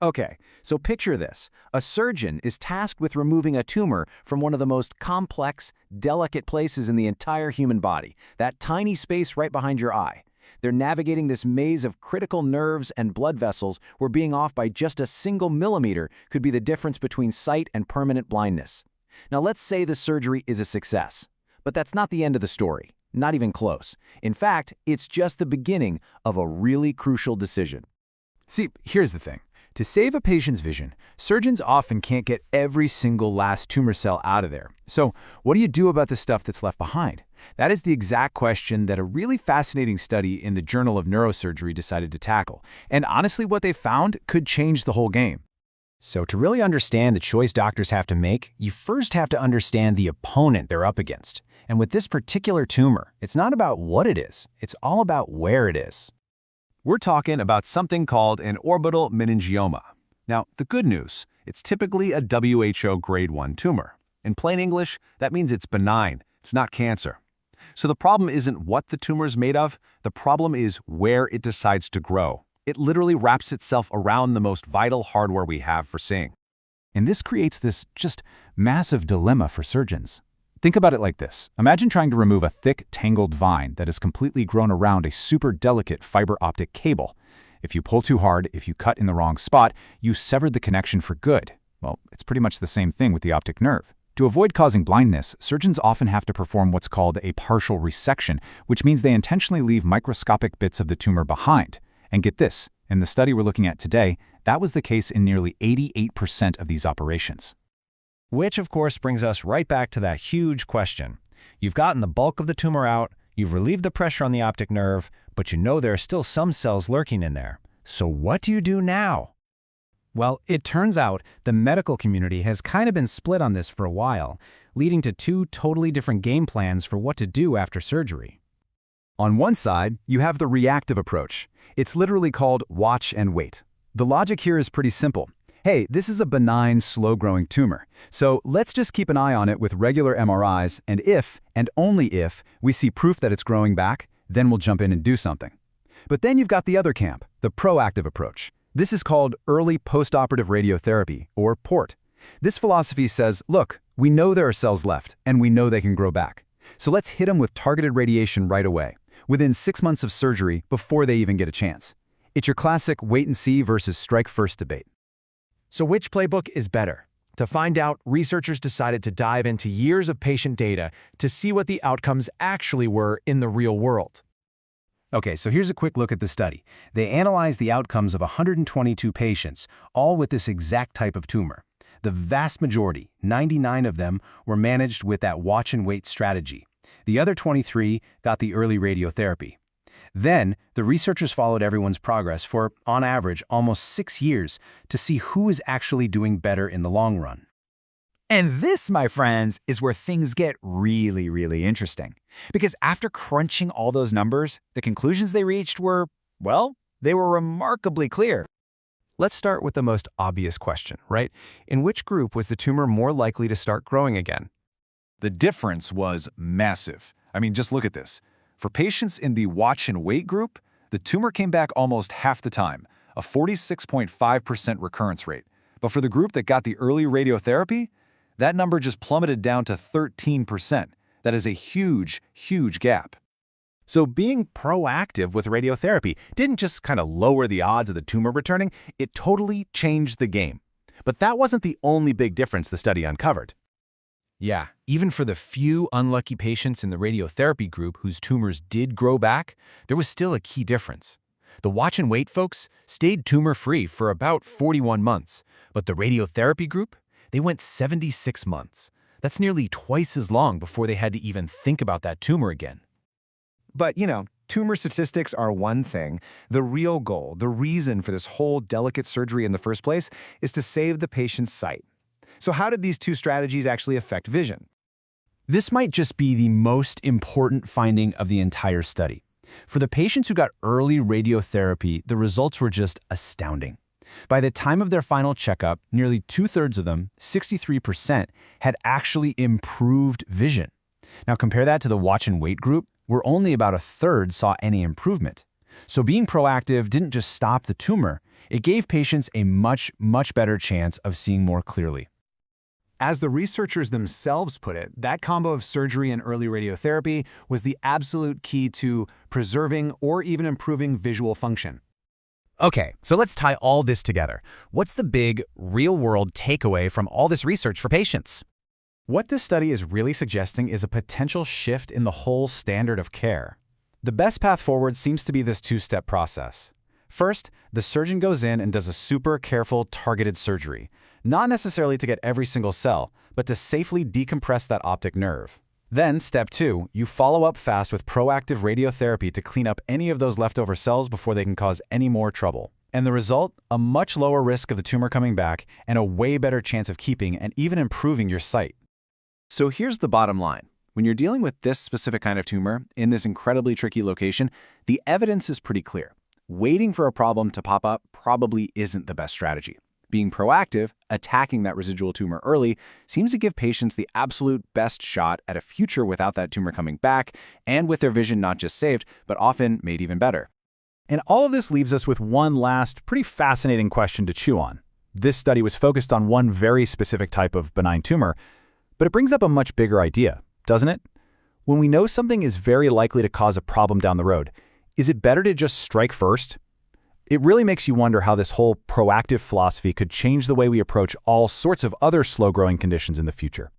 Okay, so picture this. A surgeon is tasked with removing a tumor from one of the most complex, delicate places in the entire human body, that tiny space right behind your eye. They're navigating this maze of critical nerves and blood vessels where being off by just a single millimeter could be the difference between sight and permanent blindness. Now let's say the surgery is a success. But that's not the end of the story. Not even close. In fact, it's just the beginning of a really crucial decision. See, here's the thing. To save a patient's vision, surgeons often can't get every single last tumor cell out of there. So what do you do about the stuff that's left behind? That is the exact question that a really fascinating study in the Journal of Neurosurgery decided to tackle. And honestly, what they found could change the whole game. So to really understand the choice doctors have to make, you first have to understand the opponent they're up against. And with this particular tumor, it's not about what it is, it's all about where it is. We're talking about something called an orbital meningioma. Now, the good news, it's typically a WHO grade 1 tumor. In plain English, that means it's benign, it's not cancer. So the problem isn't what the tumor is made of, the problem is where it decides to grow. It literally wraps itself around the most vital hardware we have for seeing. And this creates this just massive dilemma for surgeons. Think about it like this. Imagine trying to remove a thick, tangled vine that is completely grown around a super delicate fiber optic cable. If you pull too hard, if you cut in the wrong spot, you severed the connection for good. Well, it's pretty much the same thing with the optic nerve. To avoid causing blindness, surgeons often have to perform what's called a partial resection, which means they intentionally leave microscopic bits of the tumor behind. And get this, in the study we're looking at today, that was the case in nearly 88% of these operations. Which, of course, brings us right back to that huge question. You've gotten the bulk of the tumor out, you've relieved the pressure on the optic nerve, but you know there are still some cells lurking in there. So what do you do now? Well, it turns out the medical community has kind of been split on this for a while, leading to two totally different game plans for what to do after surgery. On one side, you have the reactive approach. It's literally called watch and wait. The logic here is pretty simple. Hey, this is a benign, slow-growing tumor, so let's just keep an eye on it with regular MRIs, and if, and only if, we see proof that it's growing back, then we'll jump in and do something. But then you've got the other camp, the proactive approach. This is called early postoperative radiotherapy, or PORT. This philosophy says, look, we know there are cells left, and we know they can grow back. So let's hit them with targeted radiation right away, within 6 months of surgery, before they even get a chance. It's your classic wait-and-see versus strike-first debate. So which playbook is better? To find out, researchers decided to dive into years of patient data to see what the outcomes actually were in the real world. Okay, so here's a quick look at the study. They analyzed the outcomes of 122 patients, all with this exact type of tumor. The vast majority, 99 of them, were managed with that watch-and-wait strategy. The other 23 got the early radiotherapy. Then, the researchers followed everyone's progress for, on average, almost 6 years to see who is actually doing better in the long run. And this, my friends, is where things get really, really interesting. Because after crunching all those numbers, the conclusions they reached were, well, they were remarkably clear. Let's start with the most obvious question, right? In which group was the tumor more likely to start growing again? The difference was massive. I mean, just look at this. For patients in the watch and wait group, the tumor came back almost half the time, a 46.5% recurrence rate. But for the group that got the early radiotherapy, that number just plummeted down to 13%. That is a huge, huge gap. So being proactive with radiotherapy didn't just kind of lower the odds of the tumor returning, it totally changed the game. But that wasn't the only big difference the study uncovered. Yeah, even for the few unlucky patients in the radiotherapy group whose tumors did grow back, there was still a key difference. The watch and wait folks stayed tumor-free for about 41 months, but the radiotherapy group, they went 76 months. That's nearly twice as long before they had to even think about that tumor again. But, tumor statistics are one thing. The real goal, the reason for this whole delicate surgery in the first place, is to save the patient's sight. So how did these two strategies actually affect vision? This might just be the most important finding of the entire study. For the patients who got early radiotherapy, the results were just astounding. By the time of their final checkup, nearly 2/3 of them, 63%, had actually improved vision. Now compare that to the watch and wait group, where only about 1/3 saw any improvement. So being proactive didn't just stop the tumor, it gave patients a much better chance of seeing more clearly. As the researchers themselves put it, that combo of surgery and early radiotherapy was the absolute key to preserving or even improving visual function. Okay, so let's tie all this together. What's the big, real-world takeaway from all this research for patients? What this study is really suggesting is a potential shift in the whole standard of care. The best path forward seems to be this two-step process. First, the surgeon goes in and does a super careful, targeted surgery, not necessarily to get every single cell, but to safely decompress that optic nerve. Then, step 2, you follow up fast with proactive radiotherapy to clean up any of those leftover cells before they can cause any more trouble. And the result? A much lower risk of the tumor coming back and a way better chance of keeping and even improving your sight. So here's the bottom line. When you're dealing with this specific kind of tumor in this incredibly tricky location, the evidence is pretty clear. Waiting for a problem to pop up probably isn't the best strategy. Being proactive, attacking that residual tumor early, seems to give patients the absolute best shot at a future without that tumor coming back and with their vision not just saved, but often made even better. And all of this leaves us with one last, pretty fascinating question to chew on. This study was focused on one very specific type of benign tumor, but it brings up a much bigger idea, doesn't it? When we know something is very likely to cause a problem down the road, is it better to just strike first? It really makes you wonder how this whole proactive philosophy could change the way we approach all sorts of other slow-growing conditions in the future.